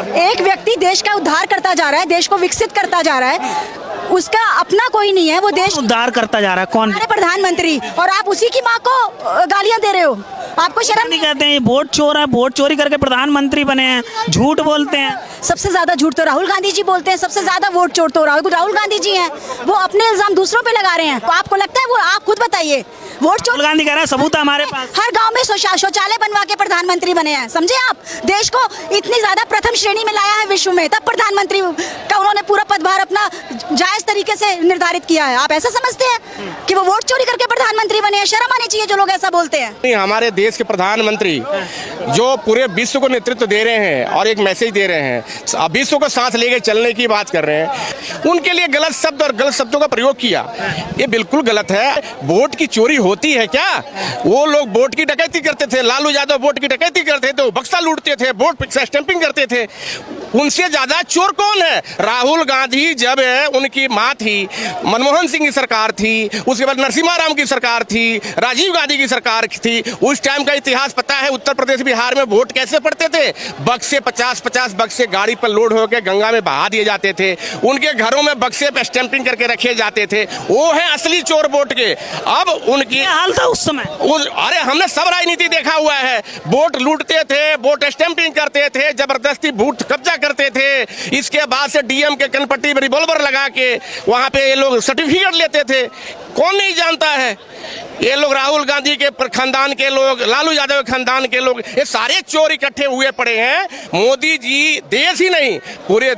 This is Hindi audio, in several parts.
एक व्यक्ति देश का उद्धार करता जा रहा है, देश को विकसित करता जा रहा है, उसका अपना कोई नहीं है, वो देश उद्धार करता जा रहा है। कौन? हमारे प्रधानमंत्री, और आप उसी की माँ को गालियां दे रहे हो। आपको शर्म नहीं? कहते हैं वोट चोर है, वोट चोरी करके प्रधानमंत्री बने हैं, झूठ बोलते हैं। सबसे ज्यादा झूठ तो राहुल गांधी जी बोलते हैं, सबसे ज्यादा वोट चोर तो राहुल गांधी जी हैं। वो अपने इल्जाम दूसरों पे लगा रहे हैं। तो आपको लगता है वो, आप खुद बताइए, वोट चोर? राहुल गांधी कह रहा है सबूत है हमारे पास। हर गांव में शौचालय बनवा के प्रधानमंत्री बने हैं, समझे आप? देश को इतनी ज्यादा प्रथम श्रेणी में लाया है विश्व में, तब प्रधानमंत्री का उन्होंने पूरा पदभार अपना जायज तरीके से निर्धारित किया है। आप ऐसा समझते हैं कि वो वोट चोरी करके प्रधानमंत्री बने हैं? शर्म आनी चाहिए जो लोग ऐसा बोलते हैं। हमारे देश के प्रधानमंत्री जो पूरे विश्व को नेतृत्व दे रहे हैं और एक मैसेज दे रहे हैं, विश्व को सांस लेके चलने की बात कर रहे हैं, उनके लिए गलत शब्द और गलत शब्दों का प्रयोग किया, ये बिल्कुल गलत है। वोट की चोरी होती है क्या? वो लोग वोट की डकैती करते थे, लालू यादव वोट की डकैती करते थे, बक्सा लूटते थे, वोट स्टैंपिंग करते थे। उनसे ज्यादा चोर कौन है? राहुल गांधी जब उनकी माँ थी, मनमोहन सिंह की सरकार थी, उसके बाद नरसिम्हा राव की सरकार थी, राजीव गांधी की सरकार थी, उस टाइम का इतिहास पता है। उत्तर प्रदेश बिहार में वोट कैसे पड़ते थे? बक्से 50-50 बक्से गाड़ी पर लोड होकर गंगा में बहा दिए जाते थे, उनके घरों में बक्से पे स्टैंपिंग करके रखे जाते थे। वो है असली चोर वोट के। अब उनकी हाल था उस समय। अरे हमने सब राजनीति देखा हुआ है। वोट लूटते थे, वोट स्टैंपिंग करते थे, जबरदस्ती बूथ कब्जा करते थे, इसके बाद से डीएम के कनपट्टी में रिवॉल्वर लगा के वहां पे ये लोग सर्टिफिकेट लेते थे। कौन नहीं जानता है? ये लोग राहुल गांधी के खानदान के लोग, लालू यादव के खानदान के लोग, ये सारे चोर इकट्ठे हुए पड़े हैं। मोदी जी देश ही नहीं, पूरे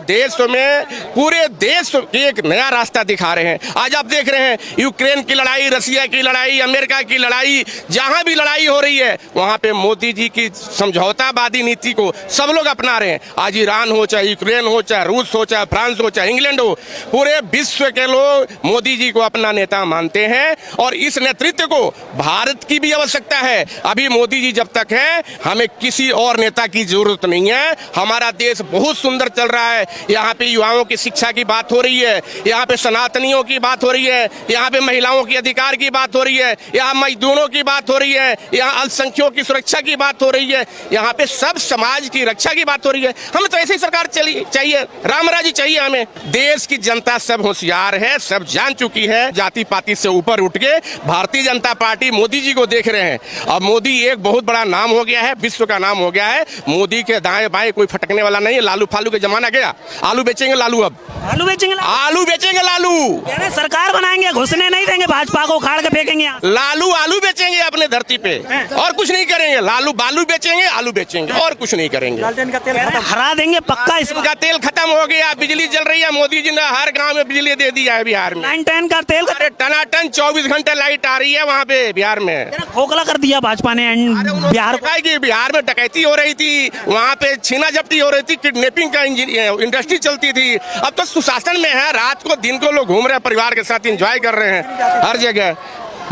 देश की एक नया रास्ता दिखा रहे हैं। आज आप देख रहे हैं यूक्रेन की लड़ाई, रसिया की लड़ाई, अमेरिका की लड़ाई, जहां भी लड़ाई हो रही है वहां पे मोदी जी की समझौतावादी नीति को सब लोग अपना रहे हैं। आज ईरान हो, चाहे यूक्रेन हो, चाहे रूस हो, चाहे फ्रांस हो, चाहे इंग्लैंड हो, पूरे विश्व के लोग मोदी जी को अपना नेता मानते हैं। और इस नेतृत्व को भारत की भी आवश्यकता है। अभी मोदी जी जब तक हैं, हमें किसी और नेता की जरूरत नहीं है। हमारा देश बहुत सुंदर चल रहा है। यहाँ पे युवाओं की शिक्षा की बात हो रही है, यहाँ पे सनातनियों की बात हो रही है, यहाँ पे महिलाओं के अधिकार की बात हो रही है, यहाँ मजदूरों की बात हो रही है, यहाँ अल्पसंख्यकों की सुरक्षा की बात हो रही है, यहाँ पे सब समाज की रक्षा की बात हो रही है। हमें तो ऐसी सरकार चाहिए, रामराजी चाहिए हमें। देश की जनता सब होशियार है, सब जान चुकी है। जाति पाति से ऊपर उठ के भारतीय जनता पार्टी मोदी जी को देख रहे हैं। अब मोदी एक बहुत बड़ा नाम हो गया है, विश्व का नाम हो गया है। मोदी के दाएं बाएं कोई फटकने वाला नहीं है। लालू फालू के जमाना गया। आलू बेचेंगे लालू, अब आलू बेचेंगे, आलू बेचेंगे लालू। सरकार बनाएंगे, घुसने नहीं देंगे, भाजपा को उखाड़ के फेंकेंगे। लालू आलू बेचेंगे अपने धरती पे, और कुछ नहीं करेंगे। लालू बालू बेचेंगे, आलू बेचेंगे, और कुछ नहीं करेंगे। हरा देंगे पक्का। इसका तेल खत्म हो गया, बिजली जल रही है। मोदी जी ने हर गांव में बिजली दे दिया है बिहार में। 9-10 का तेल, टनाटन 24 घंटे लाइट आ रही है वहाँ पे बिहार में। खोखला कर दिया भाजपा ने बिहार को। बिहार में डकैती हो रही थी, वहाँ पे छीना जब्ती हो रही थी, किडनैपिंग का इंडस्ट्री चलती थी। अब तो सुशासन में है, रात को दिन को लोग घूम रहे हैं, परिवार के साथ एंजॉय कर रहे हैं हर जगह।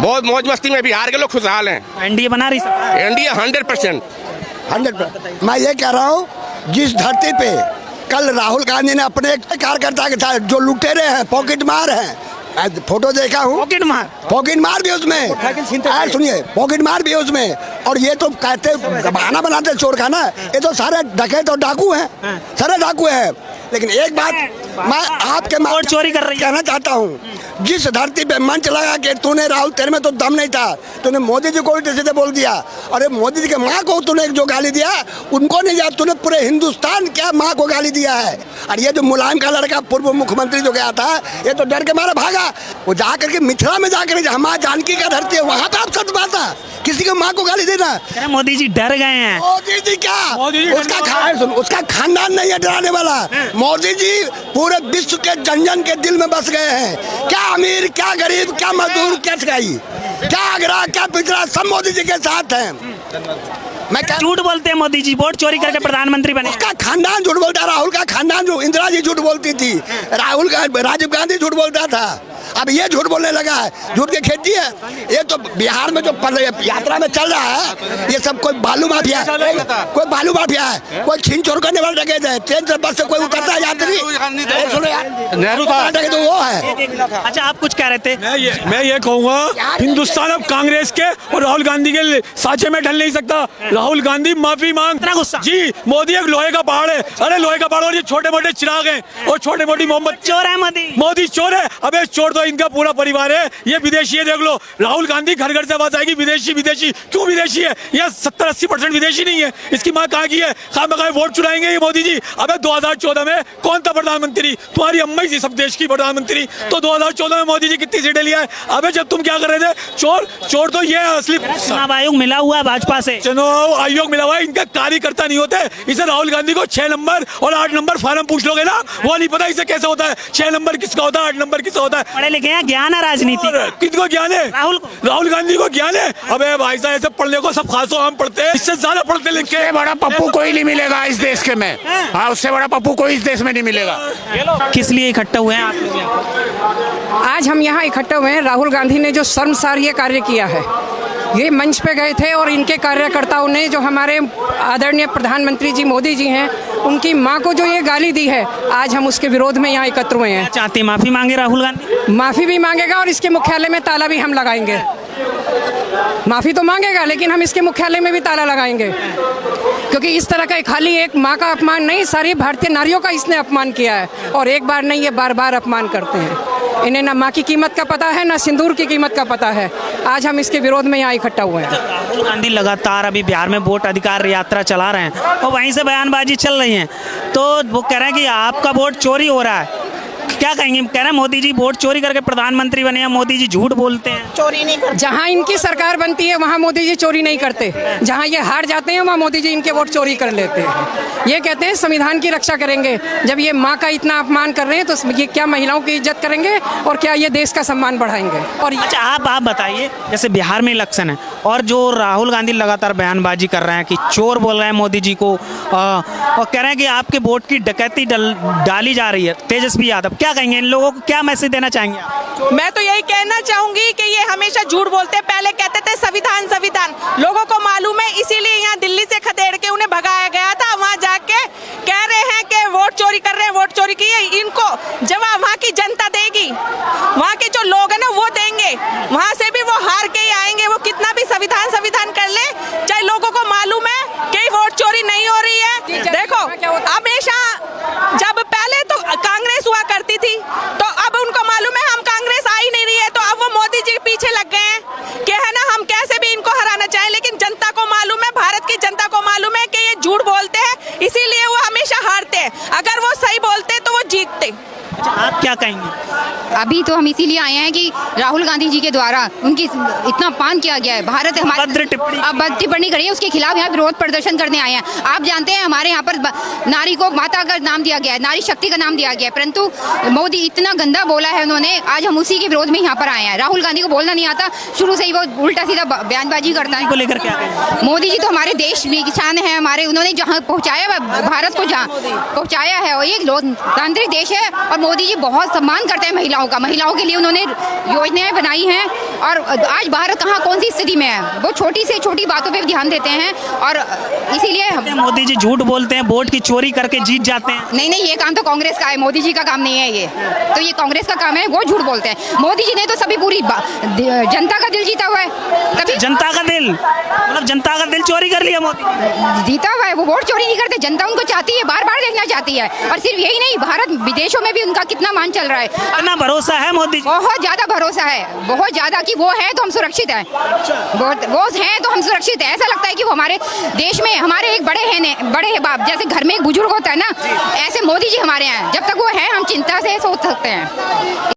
बहुत मौज मस्ती में बिहार के लोग खुशहाल हैं। एनडीए बना रही है, एनडीए 100%। मैं ये कह रहा हूँ, जिस धरती पे कल राहुल गांधी ने अपने कार्यकर्ता के साथ जो लुटेरे हैं, पॉकेट मार हैं, फोटो देखा हूँ, पॉकेट मार भी उसमें, सुनिए, पॉकेट मार भी उसमें। और ये तो कहते बहाना बनाते चोर का ना, ये तो सारे डकैत और डाकू हैं, सारे डाकू हैं। लेकिन एक बात मैं आपके वोट चोरी कर रही है, कहना चाहता हूँ, जिस धरती पे मंच लगा के तूने राहुल, तेरे में तो दम नहीं था, तूने मोदी जी को उल्टे सीधे बोल दिया। और मोदी जी के माँ को तूने जो गाली दिया, उनको नहीं दिया, तूने पूरे हिंदुस्तान क्या माँ को गाली दिया है। और ये जो मुलायम का लड़का पूर्व मुख्यमंत्री जो गया था, ये तो डर के मारे भागा। वो जाकर के मिथिला में जाकर हमारा जानकी का धरती है, वहाँ पे आप सच बात है, किसी को माँ को गाली देना। मोदी जी डर गए हैं। मोदी जी क्या, उसका खानदान नहीं है डराने वाला। मोदी जी पूरे विश्व के जन जन के दिल में बस गए हैं। क्या अमीर, क्या गरीब, क्या मजदूर, क्या सिखाई, क्या अगरा, क्या पिछड़ा, सब मोदी जी के साथ हैं। मैं झूठ बोलते हैं मोदी जी, वोट चोरी करके प्रधानमंत्री बने। उसका खानदान झूठ बोलता, राहुल का खानदान, जो इंदिरा जी झूठ बोलती थी, राहुल का राजीव गांधी झूठ बोलता था, अब ये झूठ बोलने लगा है। झूठ की खेती है ये तो। बिहार में जो यात्रा में चल रहा है, ये सब कोई बालू माफिया है, कोई बालू माफिया है, कोई छीन चोर करने वाले डकैत है। ट्रेन से बस से कोई उतरता है यात्री, नेहरू तो वो है। अच्छा, आप कुछ कह रहे थे? मैं ये कहूँगा, हिंदुस्तान अब कांग्रेस के और राहुल गांधी के साँचे में ढल नहीं सकता। राहुल गांधी माफी मांग। इतना गुस्सा? जी, मोदी एक लोहे का पहाड़ है। अरे लोहे का पहाड़ और ये छोटे मोटे चिराग हैं और छोटे मोटी मोहम्मद। चोर है मोदी। मोदी चोर है। अबे चोर तो इनका पूरा परिवार है। ये विदेशी है, देख लो। राहुल गांधी घर घर से आवाज आएगी विदेशी विदेशी। क्यों विदेशी है? यह 70-80% विदेशी नहीं है। इसकी माँ कहाँ की है? खामखा वोट चुराएंगे ये मोदी जी। अबे 2014 में कौन था प्रधानमंत्री? तुम्हारी अम्मा ही थी सब देश की प्रधानमंत्री। तो 2014 में मोदी जी कितनी सीटें लिया है? अबे जब तुम क्या कर रहे थे? चोर तो ये है असली। चुनाव आयोग मिला हुआ है भाजपा से। चुनाव आयोग मिला हुआ है, इनका कार्यकर्ता नहीं होते। इसे राहुल गांधी को 6 नंबर और 8 नंबर फार्म पूछ लोगे ना, वो नहीं पता इसे कैसे होता है। 6 नंबर किसका होता है, 8 नंबर किसका होता है। पढ़े लिखे हैं, ज्ञान है राजनीति। किसको ज्ञान है? राहुल गांधी को ज्ञान है। अबे भाई साहब ऐसे पढ़ने को सब खासो हम पढ़ते हैं, इससे ज्यादा पढ़ते लिखे। उससे बड़ा पप्पू कोई नहीं मिलेगा इस देश के में। हाँ, उससे बड़ा पप्पू कोई इस देश में नहीं मिलेगा। किस लिए इकट्ठे हुए हैं आप लोग यहाँ? आज हम यहाँ इकट्ठे हुए हैं। राहुल गांधी ने जो शर्मसार ये कार्य किया है, ये मंच पे गए थे और इनके कार्यकर्ताओं ने, जो हमारे आदरणीय प्रधानमंत्री जी मोदी जी हैं, उनकी मां को जो ये गाली दी है, आज हम उसके विरोध में यहाँ एकत्र हुए हैं। चाहते हैं माफी मांगे राहुल गांधी? माफी भी मांगेगा और इसके मुख्यालय में ताला भी हम लगाएंगे। माफी तो मांगेगा लेकिन हम इसके मुख्यालय में भी ताला लगाएंगे, क्योंकि इस तरह का खाली एक माँ का अपमान नहीं, सारी भारतीय नारियों का इसने अपमान किया है। और एक बार नहीं, ये बार बार अपमान करते हैं। इन्हें ना माँ की कीमत का पता है, ना सिंदूर की कीमत का पता है। आज हम इसके विरोध में यहाँ इकट्ठा हुए हैं। राहुल गांधी लगातार अभी बिहार में वोट अधिकार यात्रा चला रहे हैं और वहीं से बयानबाजी चल रही है, तो वो कह रहे हैं कि आपका वोट चोरी हो रहा है। क्या कहेंगे? कह रहे हैं मोदी जी वोट चोरी करके प्रधानमंत्री बने हैं, मोदी जी झूठ बोलते हैं। चोरी नहीं करते। जहाँ इनकी सरकार बनती है वहाँ मोदी जी चोरी नहीं करते, जहाँ ये हार जाते हैं वहाँ मोदी जी इनके वोट चोरी कर लेते हैं। ये कहते हैं संविधान की रक्षा करेंगे। जब ये माँ का इतना अपमान कर रहे हैं तो ये क्या महिलाओं की इज्जत करेंगे और क्या ये देश का सम्मान बढ़ाएंगे? और अच्छा आप बताइए, जैसे बिहार में इलेक्शन है और जो राहुल गांधी लगातार बयानबाजी कर रहे हैं कि चोर बोल रहे हैं मोदी जी को, और कह रहे हैं कि आपके वोट की डकैती डाली जा रही है, तेजस्वी यादव, क्या कहेंगे? इन लोगों को क्या मैसेज देना चाहेंगे आप? मैं तो यही कहना चाहूंगी कि ये हमेशा झूठ बोलते हैं। पहले कहते थे संविधान संविधान, लोगों को मालूम है, इसीलिए यहाँ दिल्ली से खदेड़ के उन्हें भगाया गया था। वहाँ जाके कह रहे हैं कि वोट चोरी कर रहे हैं, वोट चोरी की है। इनको जवाब वहाँ की जनता देगी, वहाँ के जो लोग हैं ना वो देंगे। वहाँ से भी वो हार के ही आएंगे, वो कितना भी संविधान संविधान कर ले, चाहे लोगों को मालूम है कि वोट चोरी नहीं हो रही है। देखो हमेशा जब पहले तो कांग्रेस हुआ करती थी, तो अब उनको मालूम है हम कांग्रेस आ ही नहीं रही है, तो अब वो मोदी जी के पीछे लग गए हैं कि है ना हम कैसे भी इनको हराना चाहें। लेकिन जनता को मालूम है, भारत की जनता को मालूम है कि ये झूठ बोलते हैं, इसीलिए वो हमेशा हारते हैं। अगर वो सही बोलते तो वो जीतते। अच्छा आप क्या कहेंगे? अभी तो हम इसीलिए आए हैं कि राहुल गांधी जी के द्वारा उनकी इतना अपमान किया गया है। भारत हमारे अभद्र टिप्पणी करी है, उसके खिलाफ यहाँ विरोध प्रदर्शन करने आए हैं। आप जानते हैं हमारे यहाँ पर नारी को माता का नाम दिया गया है, नारी शक्ति का नाम दिया गया है, परंतु मोदी इतना गंदा बोला है उन्होंने, आज हम उसी के विरोध में यहाँ पर आए हैं। राहुल गांधी को बोलना नहीं आता, शुरू से ही वो उल्टा सीधा बयानबाजी करता है। को लेकर क्या कहेंगे? मोदी जी तो हमारे देश की शान है, हमारे उन्होंने जहाँ पहुँचाया भारत को, जहाँ पहुँचाया है, और ये लोकतांत्रिक देश है और मोदी जी बहुत सम्मान करते हैं महिलाओं का। महिलाओं के लिए उन्होंने योजनाएं बनाई हैं और आज भारत कहाँ कौन सी स्थिति में है, वो छोटी से छोटी बातों पे ध्यान देते हैं। और इसीलिए मोदी जी झूठ बोलते हैं, वोट की चोरी करके जीत जाते हैं। नहीं, ये काम तो कांग्रेस का है, मोदी जी का काम नहीं है। ये तो ये कांग्रेस का काम है, वो झूठ बोलते हैं। मोदी जी ने तो सभी पूरी जनता का दिल जीता हुआ है। तभी जनता का दिल, मतलब जनता का दिल चोरी कर लिया मोदी? जीता हुआ है, वो वोट चोरी नहीं करते। जनता उनको चाहती है, बार बार देखना चाहती है। और सिर्फ यही नहीं, भारत विदेशों में भी उनका कितना मान चल रहा है। इतना भरोसा है मोदी जी? बहुत ज्यादा भरोसा है, बहुत ज्यादा, कि वो है तो हम सुरक्षित हैं। वो हैं तो हम सुरक्षित हैं। ऐसा लगता है कि वो हमारे देश में हमारे एक बड़े बाप, जैसे घर में एक बुजुर्ग होता है ना, ऐसे मोदी जी हमारे हैं। जब तक वो हैं हम चिंता से सोच सकते हैं।